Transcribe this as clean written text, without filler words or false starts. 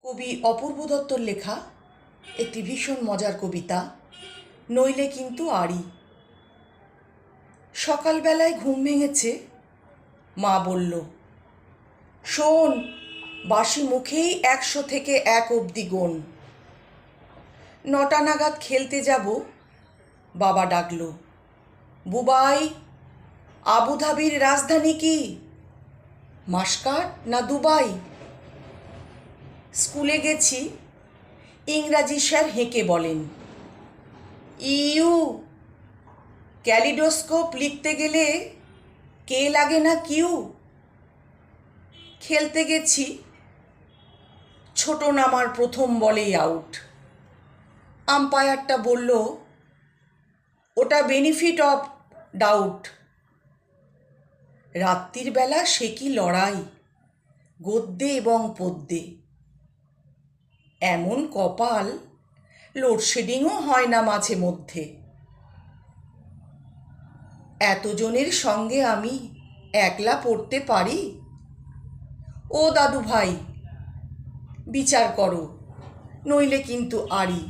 কবি অপূর্ব দত্তর লেখা একটি ভীষণ মজার কবিতা, নইলে কিন্তু আড়ি। সকালবেলায় ঘুম ভেঙেছে, মা বলল, শোন, বাসি মুখেই 100 থেকে 1 অবধি গোন। 9টা নাগাদ খেলতে যাব, বাবা ডাকল, বুবাই, আবুধাবির রাজধানী কি, মাস্কাট না দুবাই? স্কুলে গেছি, ইংরাজি স্যার হেঁকে বলেন, ইউ ক্যালিডোস্কোপ লিখতে গেলে কে লাগে না কিউ। খেলতে গেছি, ছোট নামার প্রথম বলেই আউট। আম্পায়ারটা বলল, ওটা বেনিফিট অফ ডাউট। রাত্রির বেলা সে কি লড়াই, গদ্যে এবং পদ্যে। এমন কপাল, লোডশেডিংও হয় না মাঝে মধ্যে। এতজনের সঙ্গে আমি একলা পড়তে পারি? ও দাদু ভাই, বিচার করো, নইলে কিন্তু আড়ি।